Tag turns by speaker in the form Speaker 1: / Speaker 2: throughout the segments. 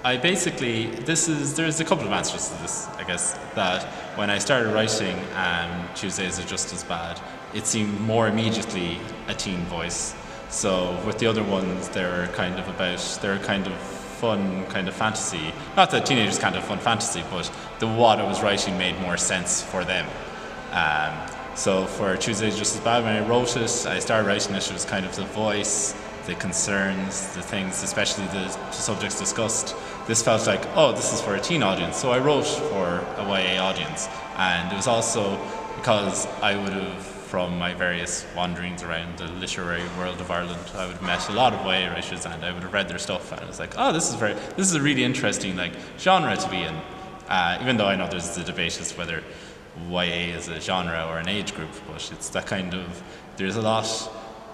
Speaker 1: there's a couple of answers to this, I guess. That when I started writing Tuesdays Are Just As Bad, it seemed more immediately a teen voice. So with the other ones, they're kind of fun, kind of fantasy. Not that teenagers can't have fun fantasy, but what I was writing made more sense for them. So for Tuesdays Just As Bad, when I wrote it, I started writing it, it was kind of the voice, the concerns, the things, especially the subjects discussed. This felt like, oh, this is for a teen audience. So I wrote for a YA audience. And it was also because I would have, from my various wanderings around the literary world of Ireland, I would have met a lot of YA writers and I would have read their stuff, and I was like, oh, this is a really interesting genre to be in. Even though I know there's the debate as whether YA is a genre or an age group, but it's that kind of, there's a lot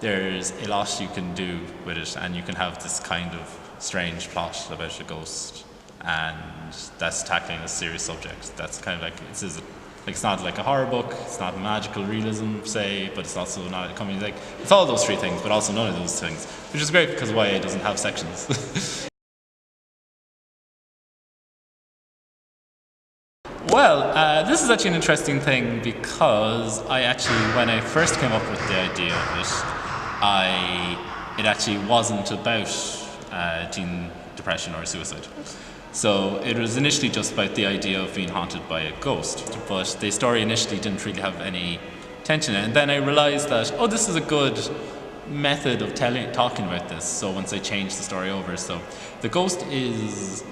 Speaker 1: you can do with it, and you can have this kind of strange plot about a ghost, and that's tackling a serious subject. That's kind of like, it's not like a horror book, it's not magical realism, say, but it's also not coming, it's all those three things, but also none of those things, which is great because YA doesn't have sections. Well, this is actually an interesting thing because when I first came up with the idea of it, it actually wasn't about teen depression or suicide. So it was initially just about the idea of being haunted by a ghost, but the story initially didn't really have any tension in it. And then I realized that, oh, this is a good method of talking about this. So once I changed the story over, so the ghost is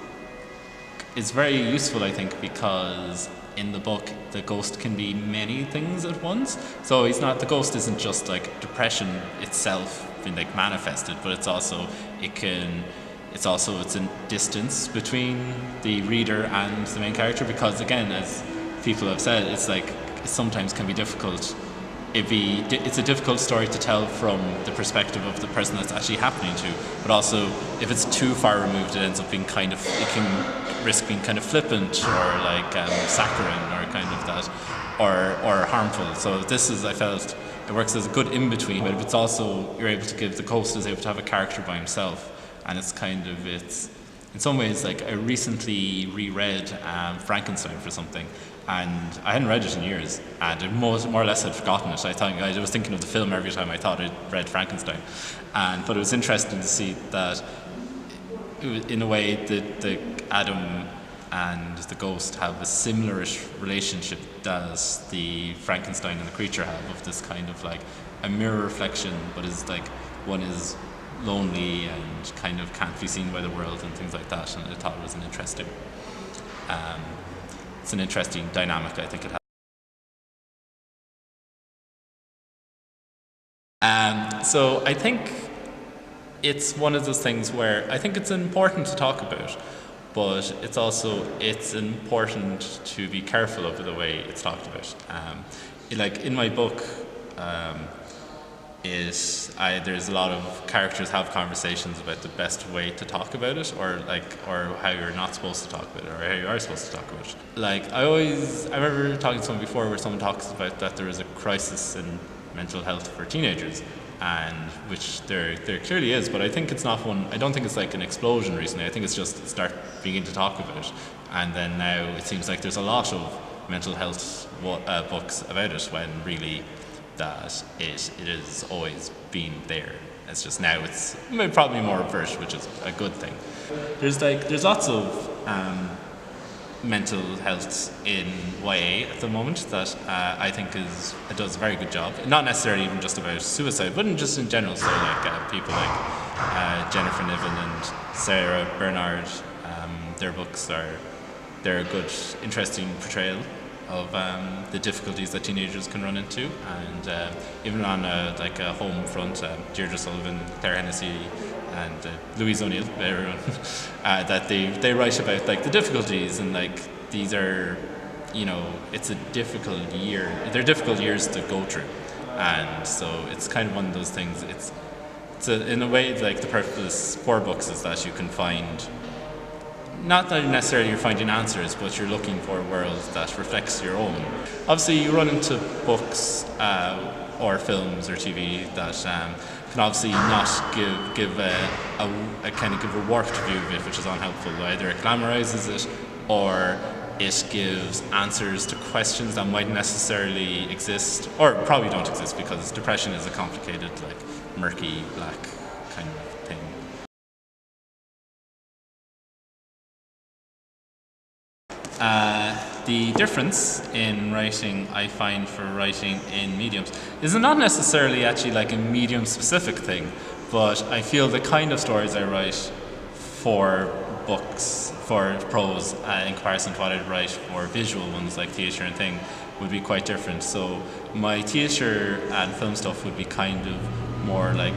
Speaker 1: very useful, I think, because in the book the ghost can be many things at once. So the ghost isn't just like depression itself being manifested, but it's a distance between the reader and the main character, because again, as people have said, it sometimes can be difficult. It's a difficult story to tell from the perspective of the person that's actually happening to, but also if it's too far removed, it ends up being it can risk being kind of flippant or saccharine or kind of that, or harmful. So I felt it works as a good in-between, but it's also, the ghost is able to have a character by himself. And it's in some ways, I recently reread Frankenstein for something, and I hadn't read it in years, and I more or less had forgotten it. I was thinking of the film every time I thought I'd read Frankenstein, but it was interesting to see that in a way the Adam and the ghost have a similar-ish relationship as the Frankenstein and the creature have, of this kind of a mirror reflection, but one is lonely and kind of can't be seen by the world and things like that, and I thought it was it's an interesting dynamic, I think it has. So I think it's one of those things where I think it's important to talk about, but it's important to be careful of the way it's talked about. In my book, there's a lot of characters have conversations about the best way to talk about it, or how you're not supposed to talk about it, or how you are supposed to talk about it. I remember talking to someone before where someone talks about that there is a crisis in mental health for teenagers, and which there clearly is, but I think it's not one. I don't think it's an explosion recently. I think it's just start beginning to talk about it, and then now it seems like there's a lot of mental health books about it, when really that it has always been there. It's just now it's probably more overt, which is a good thing. There's lots of mental health in YA at the moment that I think does a very good job. Not necessarily even just about suicide, but just in general. So people like Jennifer Niven and Sarah Bernard, their books they're a good, interesting portrayal of the difficulties that teenagers can run into, and even on a home front, Deirdre Sullivan, Claire Hennessy, and Louise O'Neill, everyone, that they write about the difficulties, and these are, it's a difficult year. They're difficult years to go through, and so it's kind of one of those things. In a way, the purpose for books is that you can find. Not that necessarily you're finding answers, but you're looking for a world that reflects your own. Obviously, you run into books or films or TV that can obviously not give a kind of give a warped view of it, which is unhelpful. Either it glamorizes it, or it gives answers to questions that might necessarily exist, or probably don't exist, because depression is a complicated, like, murky, black kind of thing. The difference in writing, I find, for writing in mediums is not necessarily actually like a medium-specific thing, but I feel the kind of stories I write for books, for prose, in comparison to what I'd write for visual ones like theatre and thing, would be quite different. So my theatre and film stuff would be kind of more like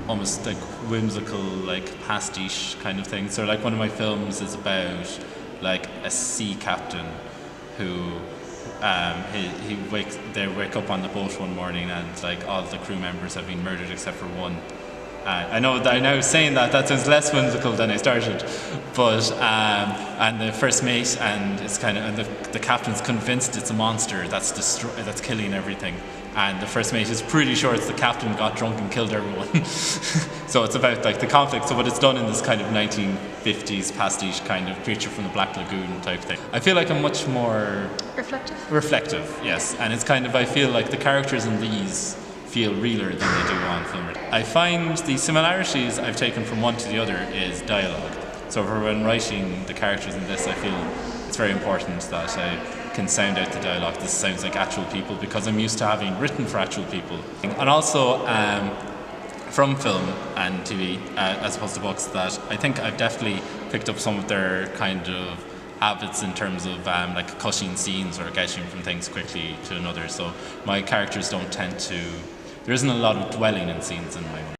Speaker 1: almost like whimsical, like pastiche kind of thing. So like one of my films is about like a sea captain who they wake up on the boat one morning and like all the crew members have been murdered except for one. I know saying that sounds less whimsical than I started, but and the first mate and it's kind of, and the captain's convinced it's a monster that's killing everything, and the first mate is pretty sure it's the captain got drunk and killed everyone. So it's about like the conflict. So, but it's done in this kind of 1950s pastiche kind of Creature from the Black Lagoon type thing. I feel like I'm much more reflective, yes, and it's kind of, I feel like the characters in these feel realer than they do on film. I find the similarities I've taken from one to the other is dialogue. So for when writing the characters in this, I feel it's very important that I can sound out the dialogue. This sounds like actual people, because I'm used to having written for actual people. And also from film and TV, as opposed to books, that I think I've definitely picked up some of their kind of habits in terms of like cutting scenes or getting from things quickly to another. So my characters don't tend to, there isn't a lot of dwelling in scenes in my mind.